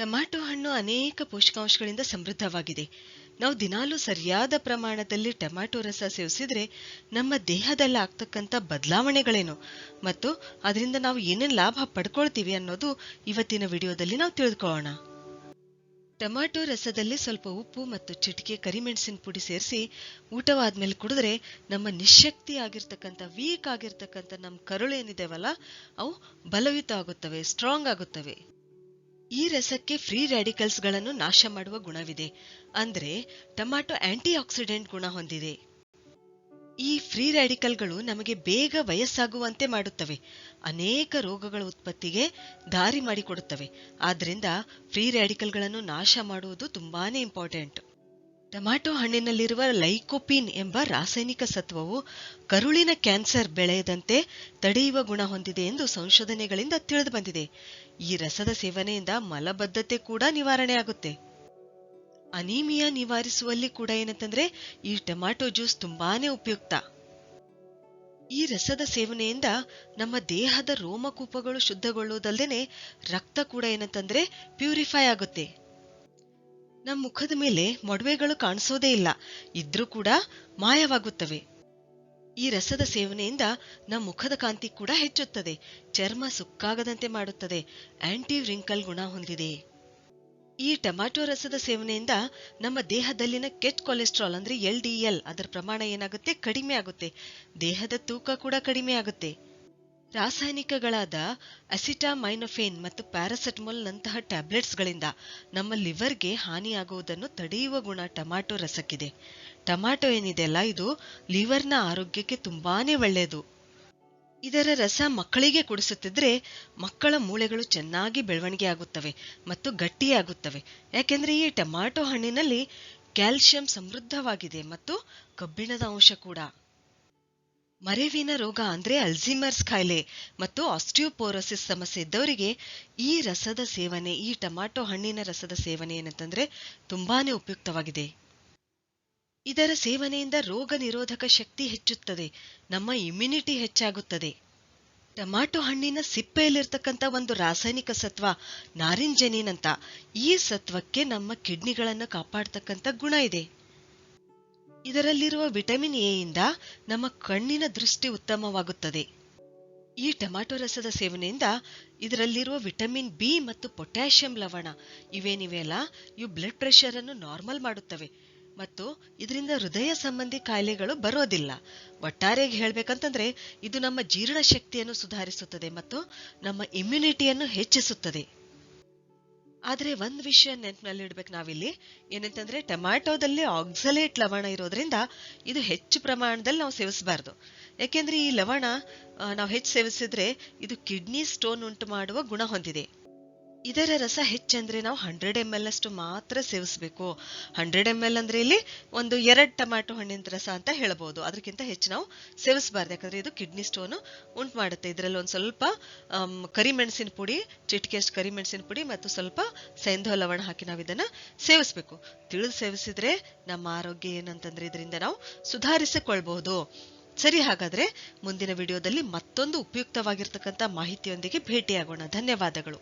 Tomato ಹಣ್ಣು ಅನೇಕ ಪೋಷಕಾಂಶಗಳಿಂದ ಸಮೃದ್ಧವಾಗಿದೆ. ನಾವು ದಿನಾಲೂ ಸರಿಯಾದ ಪ್ರಮಾಣದಲ್ಲಿ ಟೊಮ್ಯಾಟೊ ರಸ ಸೇವಿಸಿದ್ರೆ ನಮ್ಮ ದೇಹದಲ್ಲಿ ಆಗ್ತಕ್ಕಂಥ ಬದಲಾವಣೆಗಳೇನು ಮತ್ತು ಅದರಿಂದ ನಾವು ಏನೇನು ಲಾಭ ಪಡ್ಕೊಳ್ತೀವಿ ಅನ್ನೋದು ಇವತ್ತಿನ ವಿಡಿಯೋದಲ್ಲಿ ನಾವು ತಿಳಿದುಕೊಳ್ಳೋಣ. ಟೊಮ್ಯಾಟೊ ರಸದಲ್ಲಿ ಸ್ವಲ್ಪ ಉಪ್ಪು ಮತ್ತು ಚಿಟಿಕೆ ಕರಿಮೆಣಸಿನ ಪುಡಿ ಸೇರಿಸಿ ಊಟವಾದ್ಮೇಲೆ ಕುಡಿದ್ರೆ ನಮ್ಮ ನಿಶಕ್ತಿ ಆಗಿರ್ತಕ್ಕಂಥ ವೀಕ್ ಆಗಿರ್ತಕ್ಕಂಥ ನಮ್ಮ ಕರುಳು ಏನಿದೆವಲ್ಲ ಅವು ಬಲಯುತ ಆಗುತ್ತವೆ, ಸ್ಟ್ರಾಂಗ್ ಆಗುತ್ತವೆ. ಈ ರಸಕ್ಕೆ ಫ್ರೀ ರ್ಯಾಡಿಕಲ್ಸ್ ಗಳನ್ನು ನಾಶ ಮಾಡುವ ಗುಣವಿದೆ. ಅಂದ್ರೆ ಟೊಮ್ಯಾಟೊ ಆಂಟಿ ಆಕ್ಸಿಡೆಂಟ್ ಗುಣ ಹೊಂದಿದೆ. ಈ ಫ್ರೀ ರ್ಯಾಡಿಕಲ್ಗಳು ನಮಗೆ ಬೇಗ ವಯಸ್ಸಾಗುವಂತೆ ಮಾಡುತ್ತವೆ, ಅನೇಕ ರೋಗಗಳ ಉತ್ಪತ್ತಿಗೆ ದಾರಿ ಮಾಡಿಕೊಡುತ್ತವೆ. ಆದ್ರಿಂದ ಫ್ರೀ ರ್ಯಾಡಿಕಲ್ಗಳನ್ನು ನಾಶ ಮಾಡುವುದು ತುಂಬಾನೇ ಇಂಪಾರ್ಟೆಂಟ್. ಟೊಮ್ಯಾಟೊ ಹಣ್ಣಿನಲ್ಲಿರುವ ಲೈಕೋಪೀನ್ ಎಂಬ ರಾಸಾಯನಿಕ ಸತ್ವವು ಕರುಳಿನ ಕ್ಯಾನ್ಸರ್ ಬೆಳೆಯದಂತೆ ತಡೆಯುವ ಗುಣ ಹೊಂದಿದೆ ಎಂದು ಸಂಶೋಧನೆಗಳಿಂದ ತಿಳಿದು ಬಂದಿದೆ. ಈ ರಸದ ಸೇವನೆಯಿಂದ ಮಲಬದ್ಧತೆ ಕೂಡ ನಿವಾರಣೆ ಆಗುತ್ತೆ. ಅನೀಮಿಯಾ ನಿವಾರಿಸುವಲ್ಲಿ ಕೂಡ ಏನಂತಂದ್ರೆ ಈ ಟೊಮ್ಯಾಟೊ ಜ್ಯೂಸ್ ತುಂಬಾನೇ ಉಪಯುಕ್ತ. ಈ ರಸದ ಸೇವನೆಯಿಂದ ನಮ್ಮ ದೇಹದ ರೋಮಕೂಪಗಳು ಶುದ್ಧಗೊಳ್ಳುವುದಲ್ಲದೆ ರಕ್ತ ಕೂಡ ಏನಂತಂದ್ರೆ ಪ್ಯೂರಿಫೈ ಆಗುತ್ತೆ. ನಮ್ಮ ಮುಖದ ಮೇಲೆ ಮೊಡವೆಗಳು ಕಾಣಿಸೋದೇ ಇಲ್ಲ, ಇದ್ರೂ ಕೂಡ ಮಾಯವಾಗುತ್ತವೆ. ಈ ರಸದ ಸೇವನೆಯಿಂದ ನಮ್ಮ ಮುಖದ ಕಾಂತಿ ಕೂಡ ಹೆಚ್ಚುತ್ತದೆ, ಚರ್ಮ ಸುಕ್ಕಾಗದಂತೆ ಮಾಡುತ್ತದೆ, ಆಂಟಿ ವ್ರಿಂಕಲ್ ಗುಣ ಹೊಂದಿದೆ. ಈ ಟೊಮ್ಯಾಟೊ ರಸದ ಸೇವನೆಯಿಂದ ನಮ್ಮ ದೇಹದಲ್ಲಿನ ಕೆಟ್ಟ ಕೊಲೆಸ್ಟ್ರಾಲ್ ಅಂದ್ರೆ LDL ಅದರ ಪ್ರಮಾಣ ಏನಾಗುತ್ತೆ, ಕಡಿಮೆ ಆಗುತ್ತೆ. ದೇಹದ ತೂಕ ಕೂಡ ಕಡಿಮೆ ಆಗುತ್ತೆ. ರಾಸಾಯನಿಕಗಳಾದ ಅಸಿಟಾಮೈನೋಫೇನ್ ಮತ್ತು ಪ್ಯಾರಾಸೆಟಮಾಲ್ ನಂತಹ ಟ್ಯಾಬ್ಲೆಟ್ಸ್ ಗಳಿಂದ ನಮ್ಮ ಲಿವರ್ಗೆ ಹಾನಿಯಾಗುವುದನ್ನು ತಡೆಯುವ ಗುಣ ಟೊಮ್ಯಾಟೊ ರಸಕ್ಕಿದೆ. ಟೊಮ್ಯಾಟೊ ಏನಿದೆಯಲ್ಲ ಇದು ಲಿವರ್ನ ಆರೋಗ್ಯಕ್ಕೆ ತುಂಬಾನೇ ಒಳ್ಳೆಯದು. ಇದರ ರಸ ಮಕ್ಕಳಿಗೆ ಕುಡಿಸುತ್ತಿದ್ರೆ ಮಕ್ಕಳ ಮೂಳೆಗಳು ಚೆನ್ನಾಗಿ ಬೆಳವಣಿಗೆ ಆಗುತ್ತವೆ ಮತ್ತು ಗಟ್ಟಿಯಾಗುತ್ತವೆ. ಯಾಕೆಂದ್ರೆ ಈ ಟೊಮ್ಯಾಟೊ ಹಣ್ಣಿನಲ್ಲಿ ಕ್ಯಾಲ್ಸಿಯಂ ಸಮೃದ್ಧವಾಗಿದೆ ಮತ್ತು ಕಬ್ಬಿಣದ ಅಂಶ ಕೂಡ. ಮರೆವಿನ ರೋಗ ಅಂದ್ರೆ ಅಲ್ಝೀಮರ್ಸ್ ಕಾಯಿಲೆ ಮತ್ತು ಆಸ್ಟಿಯೋಪೋರೋಸಿಸ್ ಸಮಸ್ಯೆ ಇದ್ದವರಿಗೆ ಈ ರಸದ ಸೇವನೆ, ಈ ಟೊಮ್ಯಾಟೊ ಹಣ್ಣಿನ ರಸದ ಸೇವನೆ ಏನಂತಂದ್ರೆ ತುಂಬಾನೇ ಉಪಯುಕ್ತವಾಗಿದೆ. ಇದರ ಸೇವನೆಯಿಂದ ರೋಗ ನಿರೋಧಕ ಶಕ್ತಿ ಹೆಚ್ಚುತ್ತದೆ, ನಮ್ಮ ಇಮ್ಯುನಿಟಿ ಹೆಚ್ಚಾಗುತ್ತದೆ. ಟೊಮ್ಯಾಟೊ ಹಣ್ಣಿನ ಸಿಪ್ಪೆಯಲ್ಲಿರ್ತಕ್ಕಂಥ ಒಂದು ರಾಸಾಯನಿಕ ಸತ್ವ ನಾರಿಂಜನಿನ್ ಅಂತ, ಈ ಸತ್ವಕ್ಕೆ ನಮ್ಮ ಕಿಡ್ನಿಗಳನ್ನು ಕಾಪಾಡ್ತಕ್ಕಂಥ ಗುಣ ಇದೆ. ಇದರಲ್ಲಿರುವ ವಿಟಮಿನ್ ಎ ಇಂದ ನಮ್ಮ ಕಣ್ಣಿನ ದೃಷ್ಟಿ ಉತ್ತಮವಾಗುತ್ತದೆ. ಈ ಟೊಮ್ಯಾಟೊ ರಸದ ಸೇವನೆಯಿಂದ ಇದರಲ್ಲಿರುವ ವಿಟಮಿನ್ ಬಿ ಮತ್ತು ಪೊಟ್ಯಾಷಿಯಂ ಲವಣ ಇವೇನಿವೆಯಲ್ಲ ಇವು ಬ್ಲಡ್ ಪ್ರೆಷರ್ ಅನ್ನು ನಾರ್ಮಲ್ ಮಾಡುತ್ತವೆ ಮತ್ತು ಇದರಿಂದ ಹೃದಯ ಸಂಬಂಧಿ ಕಾಯಿಲೆಗಳು ಬರೋದಿಲ್ಲ. ಒಟ್ಟಾರೆಯಾಗಿ ಹೇಳ್ಬೇಕಂತಂದ್ರೆ ಇದು ನಮ್ಮ ಜೀರ್ಣಶಕ್ತಿಯನ್ನು ಸುಧಾರಿಸುತ್ತದೆ ಮತ್ತು ನಮ್ಮ ಇಮ್ಯುನಿಟಿಯನ್ನು ಹೆಚ್ಚಿಸುತ್ತದೆ. ಆದ್ರೆ ಒಂದ್ ವಿಷಯ ನೆನಪಿನಲ್ಲಿಡ್ಬೇಕು ನಾವಿಲ್ಲಿ, ಏನಂತಂದ್ರೆ ಟೊಮ್ಯಾಟೊದಲ್ಲಿ ಆಕ್ಸಲೇಟ್ ಲವಣ ಇರೋದ್ರಿಂದ ಇದು ಹೆಚ್ಚು ಪ್ರಮಾಣದಲ್ಲಿ ನಾವು ಸೇವಿಸಬಾರ್ದು. ಯಾಕೆಂದ್ರೆ ಈ ಲವಣ ನಾವು ಹೆಚ್ಚು ಸೇವಿಸಿದ್ರೆ ಇದು ಕಿಡ್ನಿ ಸ್ಟೋನ್ ಉಂಟು ಮಾಡುವ ಗುಣ ಹೊಂದಿದೆ. ಇದರ ರಸ ಹೆಚ್ಚಂದ್ರೆ ನಾವು 100 ml ಅಷ್ಟು ಮಾತ್ರ ಸೇವಿಸಬೇಕು. 100 ml ಅಂದ್ರೆ ಇಲ್ಲಿ ಒಂದು 2 ಟೊಮ್ಯಾಟೊ ಹಣ್ಣಿನ ರಸ ಅಂತ ಹೇಳ್ಬಹುದು. ಅದಕ್ಕಿಂತ ಹೆಚ್ಚು ನಾವು ಸೇವಿಸಬಾರ್ದು, ಯಾಕಂದ್ರೆ ಇದು ಕಿಡ್ನಿ ಸ್ಟೋನ್ ಉಂಟು ಮಾಡುತ್ತೆ. ಇದರಲ್ಲಿ ಒಂದ್ ಸ್ವಲ್ಪ ಕರಿಮೆಣಸಿನ ಪುಡಿ, ಚಿಟಿಕೆಯಷ್ಟು ಕರಿಮೆಣಸಿನ ಪುಡಿ ಮತ್ತು ಸ್ವಲ್ಪ ಸೈಂಧವ ಲವಣ ಹಾಕಿ ನಾವು ಇದನ್ನ ಸೇವಿಸಬೇಕು. ತಿಳಿದು ಸೇವಿಸಿದ್ರೆ ನಮ್ಮ ಆರೋಗ್ಯ ಏನಂತಂದ್ರೆ ಇದರಿಂದ ನಾವು ಸುಧಾರಿಸಿಕೊಳ್ಬಹುದು. ಸರಿ, ಹಾಗಾದ್ರೆ ಮುಂದಿನ ವಿಡಿಯೋದಲ್ಲಿ ಮತ್ತೊಂದು ಉಪಯುಕ್ತವಾಗಿರ್ತಕ್ಕಂಥ ಮಾಹಿತಿಯೊಂದಿಗೆ ಭೇಟಿಯಾಗೋಣ. ಧನ್ಯವಾದಗಳು.